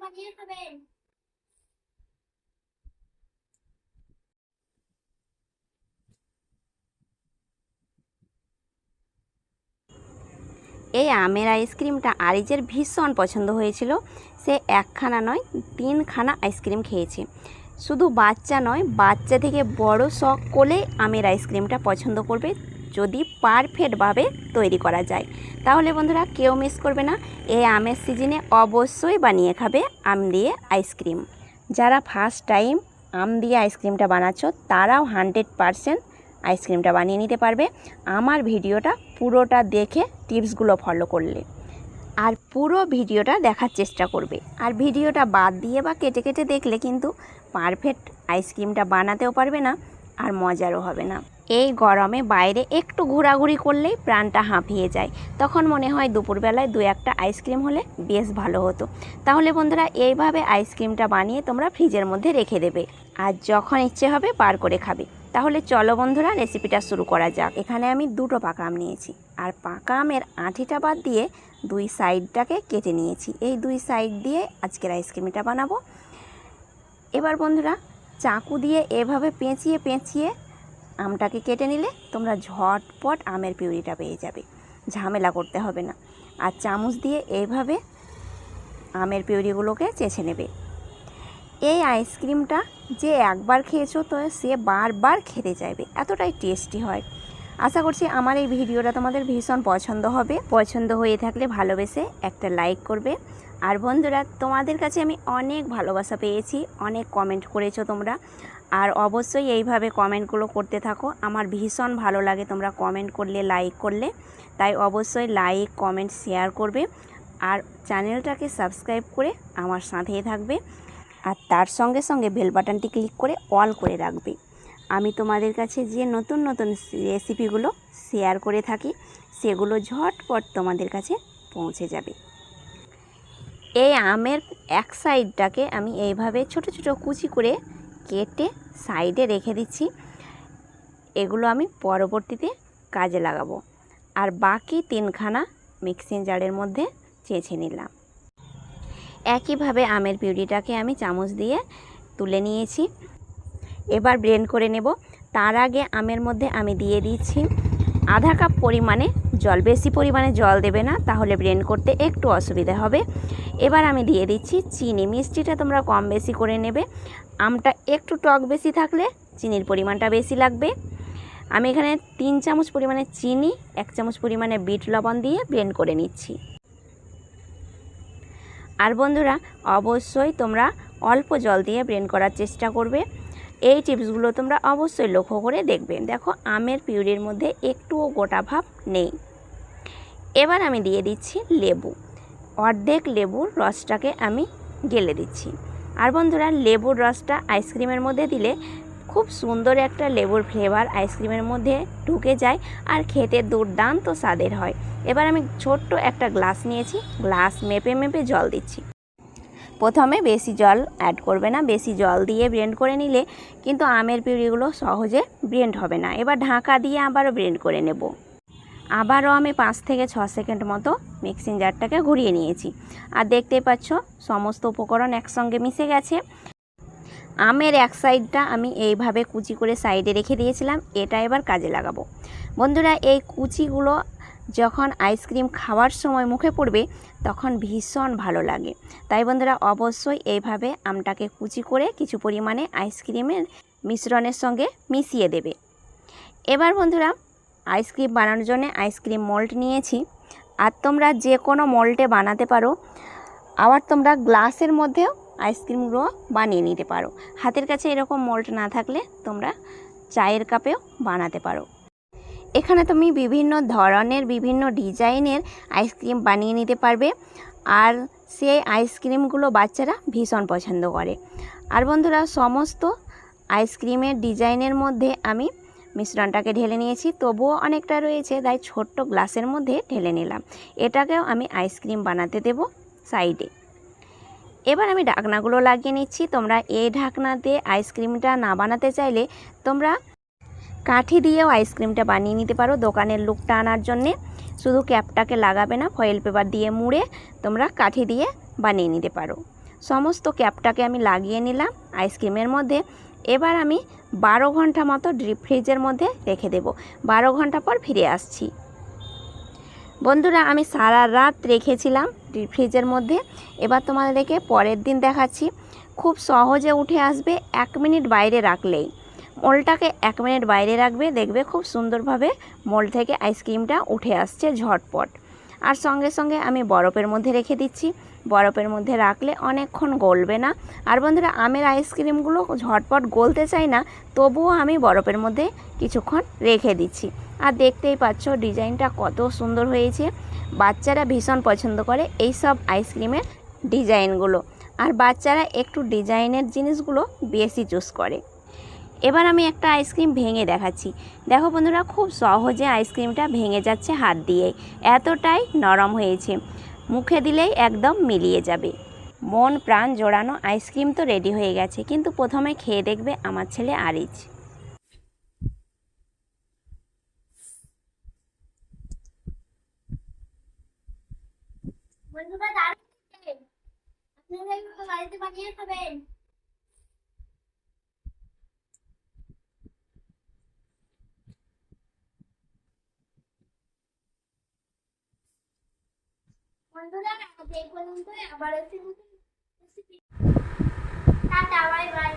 বানিয়ে খাবেন। এই আমের আইসক্রিমটা আরিজের ভীষণ পছন্দ হয়েছিল। সে একখানা নয় 3খানা আইসক্রিম খেয়েছে। শুধু বাচ্চা নয়, বাচ্চা থেকে বড় সকলে আমের আইসক্রিমটা পছন্দ করবে যদি পারফেক্টভাবে তৈরি করা যায়। তাহলে বন্ধুরা কেউ মিস করবে না, এই আমের সিজনে অবশ্যই বানিয়ে খাবে আম দিয়ে আইসক্রিম। যারা ফার্স্ট টাইম আম দিয়ে আইসক্রিমটা বানাচ্ছ তারাও 100% আইসক্রিমটা বানিয়ে নিতে পারবে আমার ভিডিওটা পুরোটা দেখে টিপসগুলো ফলো করলে। আর পুরো ভিডিওটা দেখার চেষ্টা করবে। আর ভিডিওটা বাদ দিয়ে বা কেটে কেটে দেখলে কিন্তু পারফেক্ট আইসক্রিমটা বানাতেও পারবে না, আর মজারও হবে না। এই গরমে বাইরে একটু ঘোরাঘুরি করলেই প্রাণটা হাঁপিয়ে যায়। তখন মনে হয় দুপুরবেলায় 2-1টা আইসক্রিম হলে বেশ ভালো হতো। তাহলে বন্ধুরা এইভাবে আইসক্রিমটা বানিয়ে তোমরা ফ্রিজের মধ্যে রেখে দেবে, আর যখন ইচ্ছে হবে বার করে খাবে। তাহলে চলো বন্ধুরা রেসিপিটা শুরু করা যাক। এখানে আমি 2টো পাকা আম নিয়েছি, আর পাকা আমের আঁটিটা বাদ দিয়ে 2 সাইডটাকে কেটে নিয়েছি। এই 2 সাইড দিয়ে আজকের আইসক্রিমটা বানাবো। এবার বন্ধুরা চাকু দিয়ে এভাবে পেঁচিয়ে পেঁচিয়ে আমটাকে কেটে নিলে তোমরা ঝটপট আমের পিউরিটা পেয়ে যাবে, ঝামেলা করতে হবে না। আর চামচ দিয়ে এইভাবে আমের পিউরিগুলোকে চেঁচে নেবে। এই আইসক্রিমটা যে একবার খেয়েছো তো সে বারবার খেতে চাইবে, এতটাই টেস্টি হয়। আশা করছি আমার এই ভিডিওটা তোমাদের ভীষণ পছন্দ হবে। পছন্দ হয়ে থাকলে ভালোবেসে একটা লাইক করবে। আর বন্ধুরা তোমাদের কাছে আমি অনেক ভালোবাসা পেয়েছি, অনেক কমেন্ট করেছো তোমরা, আর অবশ্যই এইভাবে কমেন্টগুলো করতে থাকো। আমার ভীষণ ভালো লাগে তোমরা কমেন্ট করলে, লাইক করলে। তাই অবশ্যই লাইক, কমেন্ট, শেয়ার করবে। আর চ্যানেলটাকে সাবস্ক্রাইব করে আমার সাথেই থাকবে। আর তার সঙ্গে সঙ্গে বেল বাটনটি ক্লিক করে অল করে রাখবে। আমি তোমাদের কাছে যে নতুন নতুন রেসিপিগুলো শেয়ার করে থাকি সেগুলো ঝটপট তোমাদের কাছে পৌঁছে যাবে। এই আমের এক সাইডটাকে আমি এইভাবে ছোট ছোট কুচি করে কেটে সাইডে রেখে দিচ্ছি। এগুলো আমি পরবর্তীতে কাজে লাগাবো। আর বাকি 3খানা মিক্সিং জারের মধ্যে চেঁচে নিলাম। একইভাবে আমের পিউরিটাকে আমি চামচ দিয়ে তুলে নিয়েছি। এবার ব্লেন্ড করে নেব। তার আগে আমের মধ্যে আমি দিয়ে দিচ্ছি আধা কাপ পরিমাণে জল। বেশি পরিমাণে জল দেবে না, তাহলে ব্লেন্ড করতে একটু অসুবিধা হবে। এবার আমি দিয়ে দিচ্ছি চিনি। মিষ্টিটা তোমরা কম বেশি করে নেবে। আমটা একটু টক বেশি থাকলে চিনির পরিমাণটা বেশি লাগবে। আমি এখানে 3 চামচ পরিমাণে চিনি, 1 চামচ পরিমাণে বিট লবণ দিয়ে ব্লেন্ড করে নিচ্ছি। আর বন্ধুরা অবশ্যই তোমরা অল্প জল দিয়ে ব্লেন্ড করার চেষ্টা করবে। এই টিপসগুলো তোমরা অবশ্যই লক্ষ্য করে দেখবে। দেখো আমের পিউরির মধ্যে একটুও গোটা ভাব নেই। এবার আমি দিয়ে দিচ্ছি লেবু। অর্ধেক লেবুর রসটাকে আমি ঢেলে দিচ্ছি। আর বন্ধুরা লেবুর রসটা আইসক্রিমের মধ্যে দিলে খুব সুন্দর একটা লেবুর ফ্লেভার আইসক্রিমের মধ্যে ঢুকে যায়, আর খেতে দুর্দান্ত স্বাদের হয়। এবার আমি ছোট্ট একটা গ্লাস নিয়েছি, গ্লাস মেপে মেপে জল দিচ্ছি। প্রথমে বেশি জল অ্যাড করবে না, বেশি জল দিয়ে ব্লেন্ড করে নিলে কিন্তু আমের পিউরিগুলো সহজে ব্লেন্ড হবে না। এবার ঢাকা দিয়ে আবারও ব্লেন্ড করে নেব। আবারও আমি 5 থেকে 6 সেকেন্ড মতো মিক্সিং জারটাকে ঘুরিয়ে নিয়েছি। আর দেখতেই পাচ্ছ সমস্ত উপকরণ একসঙ্গে মিশে গেছে। আমের এক সাইডটা আমি এইভাবে কুচি করে সাইডে রেখে দিয়েছিলাম, এটা এবার কাজে লাগাবো। বন্ধুরা এই কুচিগুলো যখন আইসক্রিম খাওয়ার সময় মুখে পড়বে তখন ভীষণ ভালো লাগে। তাই বন্ধুরা অবশ্যই এইভাবে আমটাকে কুচি করে কিছু পরিমাণে আইসক্রিমের মিশ্রণের সঙ্গে মিশিয়ে দেবে। এবার বন্ধুরা আইসক্রিম বানানোর জন্য আইসক্রিম মোল্ড নিয়েছি। আর তোমরা যে কোনো মোল্ডে বানাতে পারো, আবার তোমরা গ্লাসের মধ্যেও আইসক্রিমগুলো বানিয়ে নিতে পারো। হাতের কাছে এরকম মোল্ড না থাকলে তোমরা চায়ের কাপেও বানাতে পারো। এখানে তুমি বিভিন্ন ধরনের বিভিন্ন ডিজাইনের আইসক্রিম বানিয়ে নিতে পারবে, আর সেই আইসক্রিমগুলো বাচ্চারা ভীষণ পছন্দ করে। আর বন্ধুরা সমস্ত আইসক্রিমের ডিজাইনের মধ্যে আমি মিশ্রণটাকে ঢেলে নিয়েছি, তবুও অনেকটা রয়েছে, তাই ছোট্ট গ্লাসের মধ্যে ঢেলে নিলাম। এটাকেও আমি আইসক্রিম বানাতে দেব সাইডে। এবার আমি ঢাকনাগুলো লাগিয়ে নিচ্ছি। তোমরা এই ঢাকনা দিয়ে আইসক্রিমটা না বানাতে চাইলে তোমরা কাঠি দিয়েও আইসক্রিমটা বানিয়ে নিতে পারো দোকানের লুকটা আনার জন্যে। শুধু ক্যাপটাকে লাগাবে না, ফয়েল পেপার দিয়ে মুড়ে তোমরা কাঠি দিয়ে বানিয়ে নিতে পারো। সমস্ত ক্যাপটাকে আমি লাগিয়ে নিলাম আইসক্রিমের মধ্যে। এবার আমি 12 ঘন্টা মতো ডিপ ফ্রিজের মধ্যে রেখে দেব। 12 ঘন্টা পর ফিরে আসছি। বন্ধুরা, আমি সারা রাত রেখেছিলাম ডিপ ফ্রিজের মধ্যে। এবার তোমাদেরকে পরের দিন দেখাচ্ছি। খুব সহজে উঠে আসবে 1 মিনিট বাইরে রাখলেই। মোলটাকে 1 মিনিট বাইরে রাখবে, দেখবে খুব সুন্দরভাবে মোল থেকে আইসক্রিমটা উঠে আসছে ঝটপট। আর সঙ্গে সঙ্গে আমি বরফের মধ্যে রেখে দিচ্ছি। বরফের মধ্যে রাখলে অনেকক্ষণ গলবে না। আর বন্ধুরা, আমের আইসক্রিমগুলো ঝটপট গলতে চায় না, তবুও আমি বরফের মধ্যে কিছুক্ষণ রেখে দিচ্ছি। আর দেখতেই পাচ্ছ ডিজাইনটা কত সুন্দর হয়েছে। বাচ্চারা ভীষণ পছন্দ করে এই সব আইসক্রিমের ডিজাইনগুলো। আর বাচ্চারা একটু ডিজাইনের জিনিসগুলো বেশি চুজ করে। এবার আমি একটা আইসক্রিম ভেঙে দেখাচ্ছি। দেখো বন্ধুরা, খুব সহজে আইসক্রিমটা ভেঙে যাচ্ছে হাত দিয়েই, এতটাই নরম হয়েছে। মুখে দিলেই একদম মিলিয়ে যাবে। মন প্রাণ জোড়ানো আইসক্রিম তো রেডি হয়ে গেছে, কিন্তু প্রথমে খেয়ে দেখবে আমার ছেলে আরিজ। বন্ধুরা দারুণ খেতে। আপনারা এগুলো বাড়িতে বানিয়ে খাবেন। বন্ধুরা আজ এই পর্যন্ত, আবার একটি নতুন রেসিপি। Tata, bye bye.